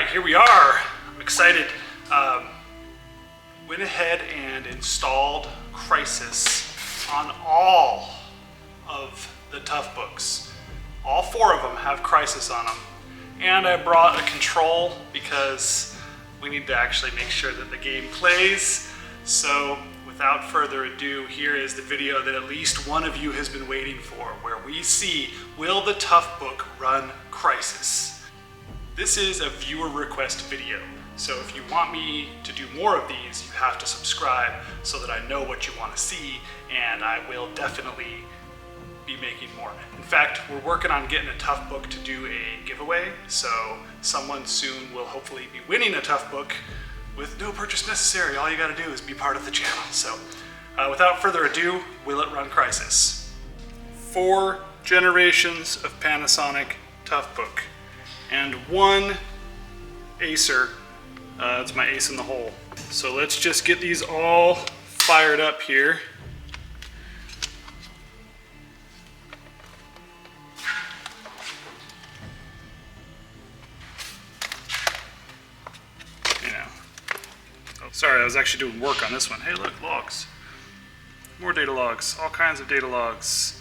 right, here we are. I'm excited. Went ahead and installed Crysis on all of the Toughbooks. All 4 of them have Crysis on them. And I brought a control because we need to actually make sure that the game plays. So without further ado, here is the video that at least one of you has been waiting for, where we see, will the Toughbook run Crysis? This is a viewer request video. So if you want me to do more of these, you have to subscribe so that I know what you want to see, and I will definitely be making more. In fact, we're working on getting a Toughbook to do a giveaway, so someone soon will hopefully be winning a Toughbook with no purchase necessary. All you gotta do is be part of the channel. So without further ado, will it run Crysis? 4 generations of Panasonic Toughbook and 1 Acer. It's my ace in the hole. So let's just get these all fired up here. Sorry, I was actually doing work on this one. Hey, look, logs. More data logs, all kinds of data logs.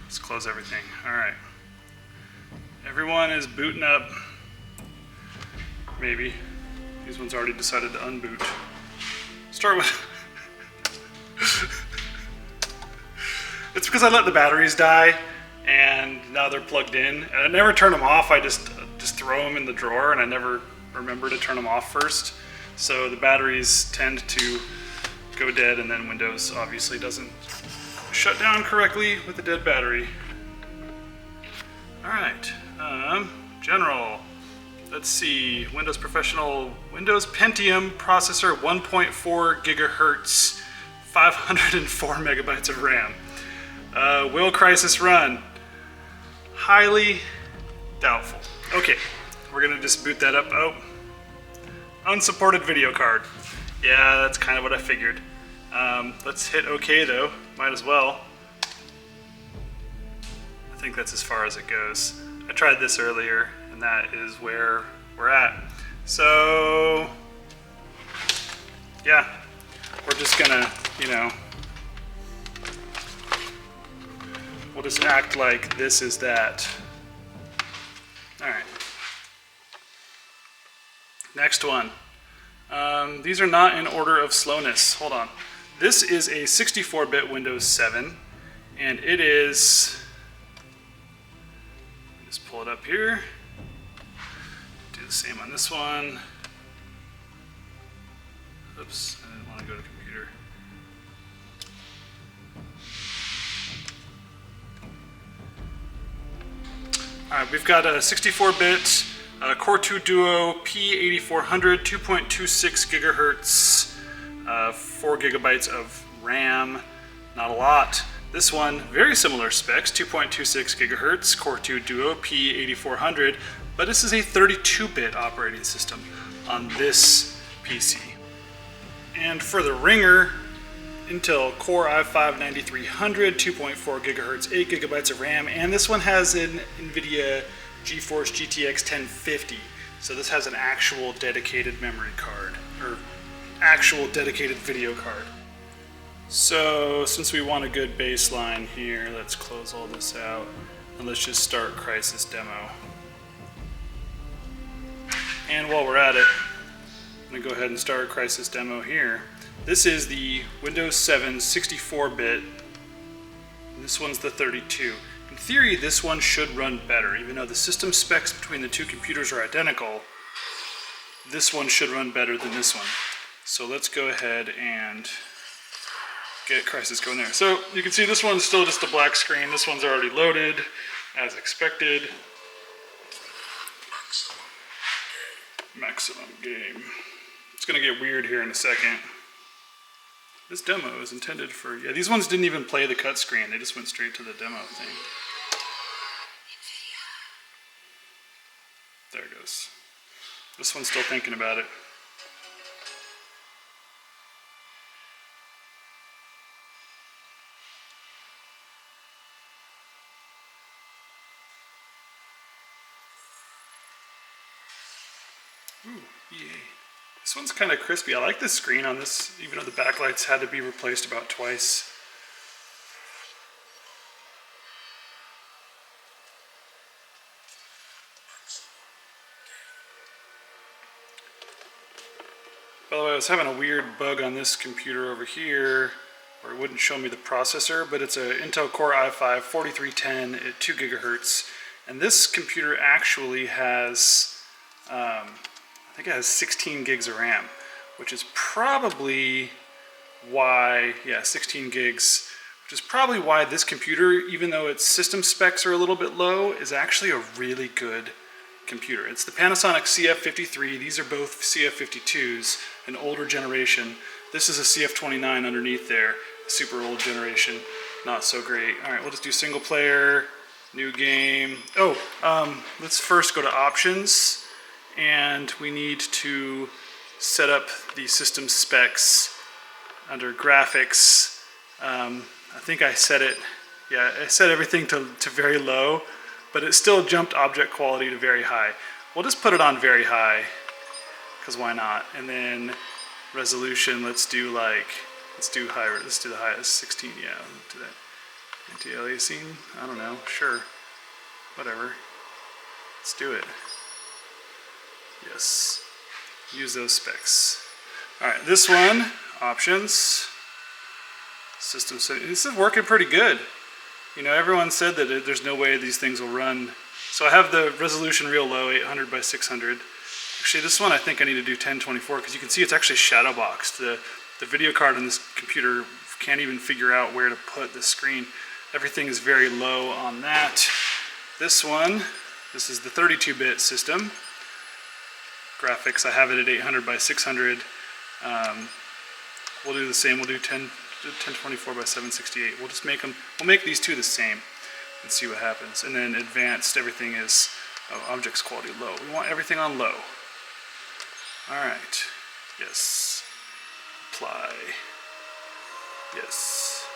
Let's close everything. All right. Everyone is booting up. Maybe. These ones already decided to unboot. Start with... It's because I let the batteries die, and now they're plugged in. And I never turn them off, I just throw them in the drawer, and I never remember to turn them off first. So the batteries tend to go dead, and then Windows obviously doesn't shut down correctly with a dead battery. All right, general. Let's see, Windows Professional, Windows Pentium processor, 1.4 gigahertz, 504 megabytes of RAM. Will Crysis run? Highly doubtful. Okay, we're gonna just boot that up. Oh. Unsupported video card. Yeah, that's kind of what I figured. Let's hit OK though, might as well. I think that's as far as it goes. I tried this earlier, and that is where we're at. So, yeah, we're just gonna, we'll just act like this is that. All right. Next one. These are not in order of slowness. Hold on. This is a 64-bit Windows 7, and it is... Just pull it up here. Do the same on this one. Oops, I didn't want to go to computer. All right, we've got a 64-bit Core 2 Duo P8400, 2.26 gigahertz, 4 gigabytes of RAM, not a lot. This one, very similar specs, 2.26 gigahertz, Core 2 Duo P8400, but this is a 32-bit operating system on this PC. And for the ringer, Intel Core i5-9300, 2.4 gigahertz, 8 gigabytes of RAM, and this one has an NVIDIA GeForce GTX 1050. So this has an actual dedicated memory card, or actual dedicated video card. So since we want a good baseline here, let's close all this out and let's just start Crysis demo. And while we're at it, I'm gonna go ahead and start Crysis demo here. This is the Windows 7 64-bit. This one's the 32. In theory, this one should run better. Even though the system specs between the 2 computers are identical, this one should run better than this one. So let's go ahead and get Crysis going there. So you can see this one's still just a black screen. This one's already loaded, as expected. Maximum game. It's gonna get weird here in a second. This demo is intended for, yeah, these ones didn't even play the cut screen. They just went straight to the demo thing. There it goes. This one's still thinking about it. Ooh, yay. This one's kind of crispy. I like the screen on this, even though the backlights had to be replaced about twice. By the way, I was having a weird bug on this computer over here where it wouldn't show me the processor, but it's an Intel Core i5 4310 at 2 gigahertz. And this computer actually has, I think it has 16 gigs of RAM, which is probably why, yeah, 16 gigs, which is probably why this computer, even though its system specs are a little bit low, is actually a really good computer. It's the Panasonic CF53. These are both CF52s, an older generation. This is a CF29 underneath there, super old generation, not so great. All right, we'll just do single player, new game. Oh, let's first go to options, and we need to set up the system specs under graphics. I think I set it, yeah, I set everything to very low, but it still jumped object quality to very high. We'll just put it on very high, because why not? And then resolution, let's do the highest, 16, yeah, do that. Anti-aliasing, I don't know, sure, whatever. Let's do it. Yes, use those specs. All right, this one, options, system settings. This is working pretty good. You know, everyone said that there's no way these things will run. So I have the resolution real low, 800 by 600. Actually, this one I think I need to do 1024 because you can see it's actually shadow boxed. The video card on this computer can't even figure out where to put the screen. Everything is very low on that. This one, this is the 32-bit system. Graphics, I have it at 800 by 600. We'll do the same, we'll do 1024 by 768. We'll just make them, we'll make these two the same and see what happens. And then advanced, everything is, objects quality low. We want everything on low. All right, yes, apply, yes,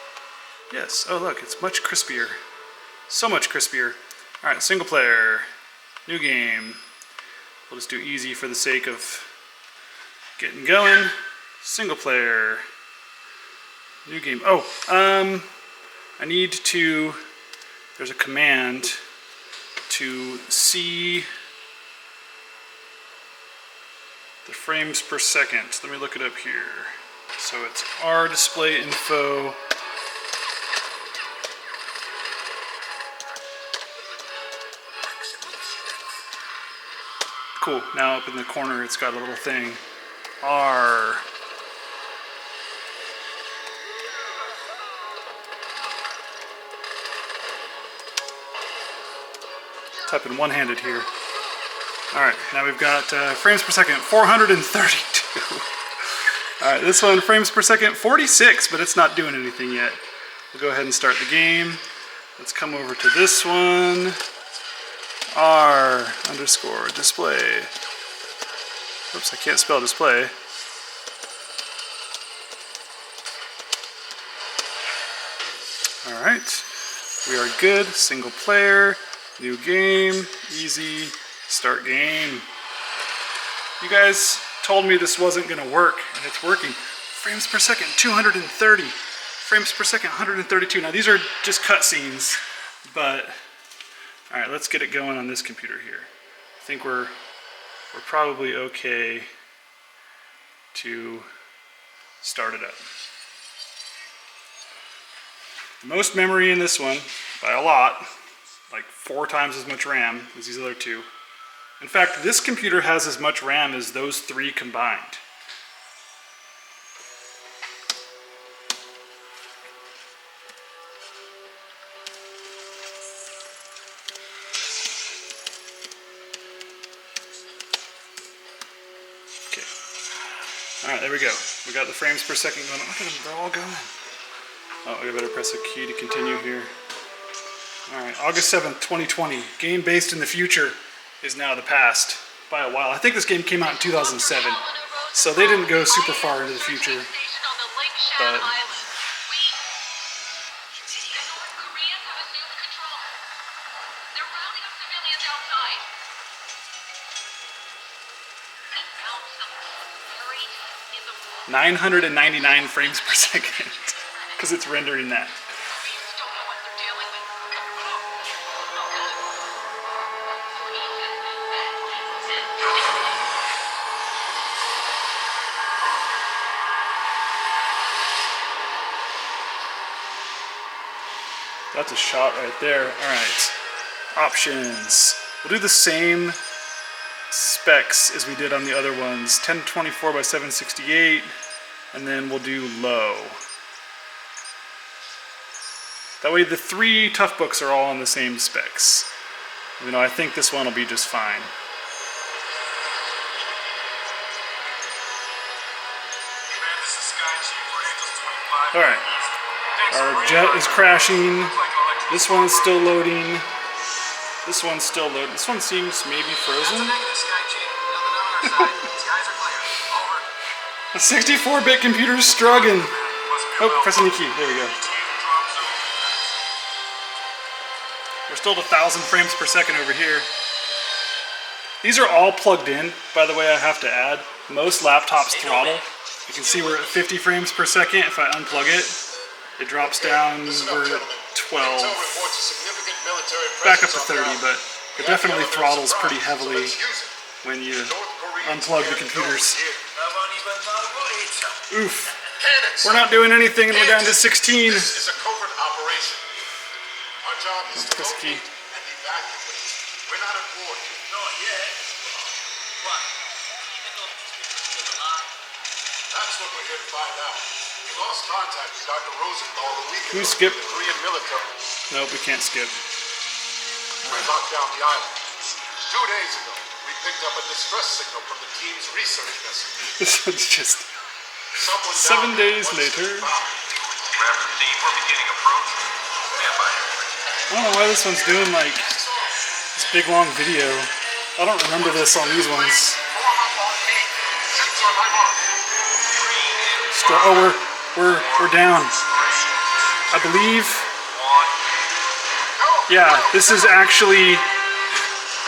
yes. Oh look, it's much crispier, so much crispier. All right, single player, new game. We'll just do easy for the sake of getting going. Single player, new game. Oh, I need to, there's a command to see the frames per second. Let me look it up here. So it's R display info. Cool, now up in the corner it's got a little thing. R. Typing one-handed here. All right, now we've got frames per second, 432. All right, this one, frames per second, 46, but it's not doing anything yet. We'll go ahead and start the game. Let's come over to this one. R underscore display. Oops, I can't spell display. All right, we are good. Single player, new game, easy, start game. You guys told me this wasn't gonna work, and it's working. Frames per second, 230. Frames per second, 132. Now these are just cutscenes, but all right, let's get it going on this computer here. I think we're probably okay to start it up. The most memory in this one, by a lot, like 4 times as much RAM as these other two. In fact, this computer has as much RAM as those 3 combined. All right, there we go. We got the frames per second going. Look at them, they're all going. Oh, I better press a key to continue here. All right, August 7th, 2020. Game based in the future is now the past by a while. I think this game came out in 2007, so they didn't go super far into the future. But 999 frames per second, because it's rendering that. That's a shot right there. All right, options. We'll do the same specs as we did on the other ones. 1024 by 768, and then we'll do low. That way the 3 Toughbooks are all on the same specs. You know, I think this one will be just fine. All right, our jet is crashing. This one's still loading. This one's still loading. This one seems maybe frozen. A 64-bit computer's struggling. Oh, pressing the key. There we go. We're still at 1,000 frames per second over here. These are all plugged in, by the way, I have to add. Most laptops throttle. You can see we're at 50 frames per second. If I unplug it, it drops down. We're at 12. Back up to 30, but it definitely throttles pretty heavily when you unplug the computers. Oof. We're not doing anything and we're down to 16. This is a covert operation. Our job is to Press key. locate and evacuate. We're not at war. Not yet. What? That's what we're here to find out. We lost contact with Dr. Rosenthal a week Can we ago. skip? The Korean military. Nope, we can't skip. We locked down the island. 2 days ago, we picked up a distress signal from the team's research vessel. This one's just Someone 7 days later. Raptor team, we're beginning approach. Stand by. I don't know why this one's doing like this big long video. I don't remember this on these ones. Oh, we're down. I believe. Yeah, this is actually,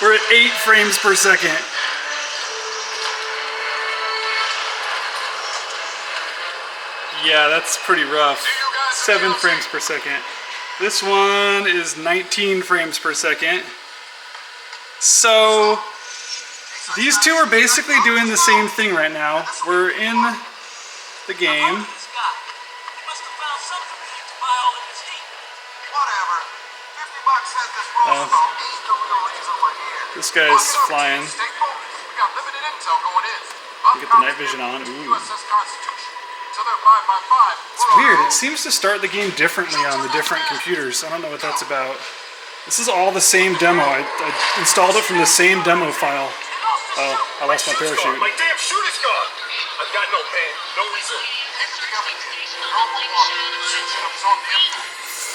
we're at 8 frames per second. Yeah, that's pretty rough. 7 frames per second. This one is 19 frames per second. So these two are basically doing the same thing right now. We're in the game. This guy's flying. Get the night vision on. Ooh. It's weird. It seems to start the game differently on the different computers. I don't know what that's about. This is all the same demo. I installed it from the same demo file. Oh, I lost my parachute. My damn chute is gone. I've got no pain, no reason.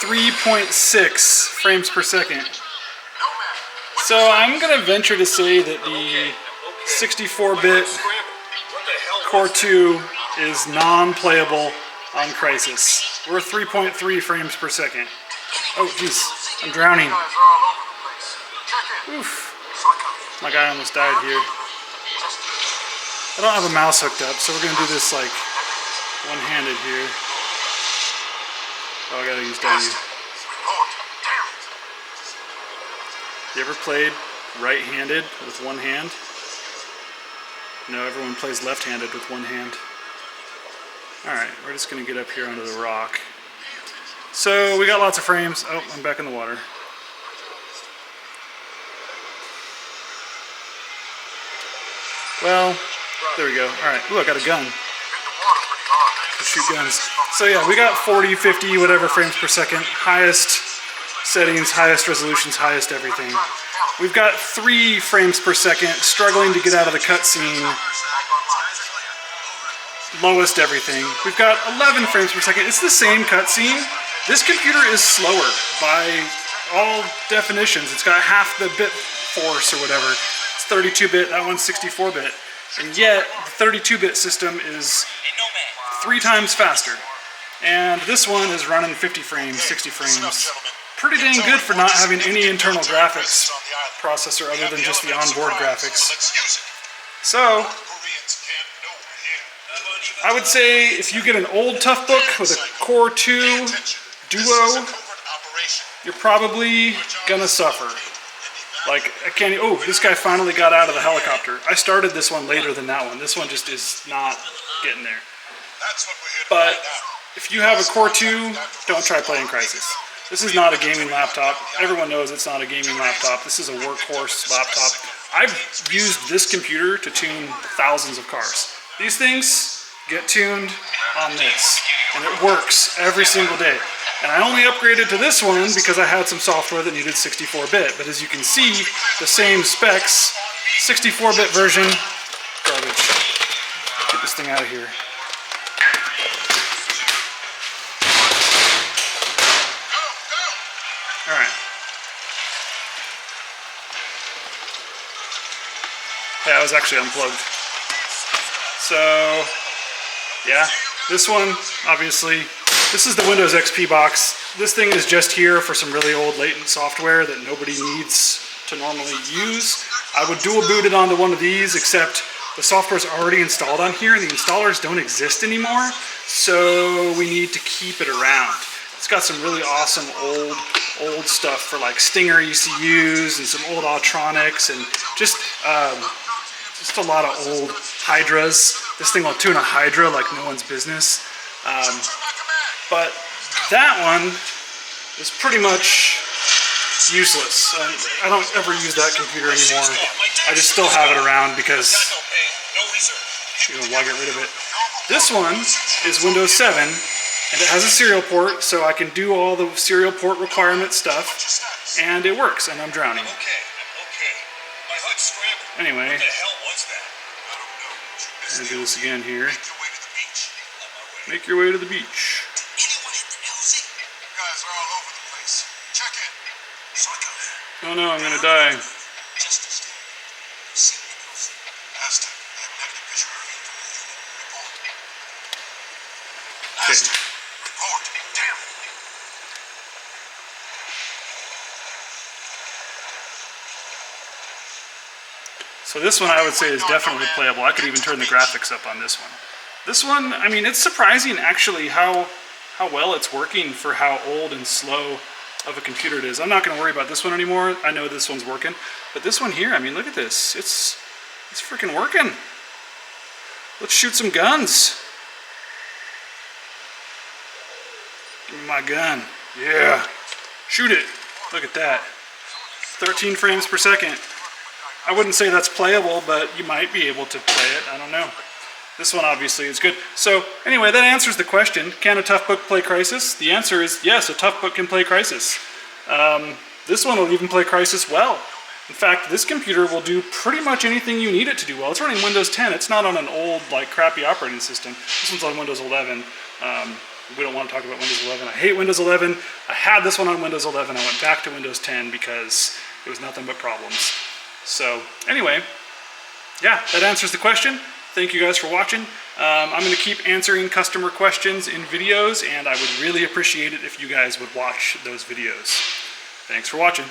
3.6 frames per second. So I'm going to venture to say that the 64-bit Core 2 is non-playable on Crysis. We're 3.3 frames per second. Oh, jeez. I'm drowning. Oof. My guy almost died here. I don't have a mouse hooked up, so we're going to do this like one-handed here. Oh, I gotta use W. You ever played right-handed with one hand? No, everyone plays left-handed with one hand. Alright, we're just gonna get up here onto the rock. So, we got lots of frames. Oh, I'm back in the water. Well, there we go. Alright, ooh, I got a gun. Shoot guns. So yeah, we got 40, 50, whatever frames per second. Highest settings, highest resolutions, highest everything. We've got 3 frames per second, struggling to get out of the cutscene. Lowest everything. We've got 11 frames per second. It's the same cutscene. This computer is slower by all definitions. It's got half the bit force or whatever. It's 32-bit, that one's 64-bit. And yet, the 32-bit system is 3 times faster. And this one is running 50 frames, 60 frames. Pretty dang good for not having any internal graphics processor other than just the onboard graphics. So, I would say if you get an old Toughbook with a Core 2 Duo, you're probably gonna suffer. Like, I can't, oh, this guy finally got out of the helicopter. I started this one later than that one. This one just is not getting there. But if you have a Core 2, don't try playing Crysis. This is not a gaming laptop. Everyone knows it's not a gaming laptop. This is a workhorse laptop. I've used this computer to tune thousands of cars. These things get tuned on this, and it works every single day. And I only upgraded to this one because I had some software that needed 64-bit. But as you can see, the same specs, 64-bit version, garbage. Get this thing out of here. All right. Yeah, I was actually unplugged. So, yeah, this one, obviously, this is the Windows XP box. This thing is just here for some really old latent software that nobody needs to normally use. I would dual boot it onto one of these, except the software's already installed on here and the installers don't exist anymore, so we need to keep it around. It's got some really awesome old stuff for like Stinger ECUs and some old Autronics and just a lot of old Hydras. This thing will tune a Hydra like no one's business. But that one is pretty much useless. I don't ever use that computer anymore. I just still have it around because, you know, why get rid of it? This one is Windows 7, and it has a serial port, so I can do all the serial port requirement stuff, and it works, and I'm drowning. Anyway, I'm gonna do this again here. Make your way to the beach. Oh no, I'm gonna die. Okay. So this one I would say is definitely playable. I could even turn the graphics up on this one. This one, I mean, it's surprising actually how well it's working for how old and slow of a computer it is. I'm not going to worry about this one anymore. I know this one's working. But this one here, I mean, look at this. It's freaking working. Let's shoot some guns. Give me my gun. Yeah. Shoot it. Look at that. 13 frames per second. I wouldn't say that's playable, but you might be able to play it. I don't know. This one obviously is good. So anyway, that answers the question. Can a Toughbook play Crysis? The answer is yes, a Toughbook can play Crysis. This one will even play Crysis well. In fact, this computer will do pretty much anything you need it to do well. It's running Windows 10. It's not on an old, like, crappy operating system. This one's on Windows 11. We don't want to talk about Windows 11. I hate Windows 11. I had this one on Windows 11. I went back to Windows 10 because it was nothing but problems. So anyway, yeah, that answers the question. Thank you guys for watching. I'm going to keep answering customer questions in videos, and I would really appreciate it if you guys would watch those videos. Thanks for watching.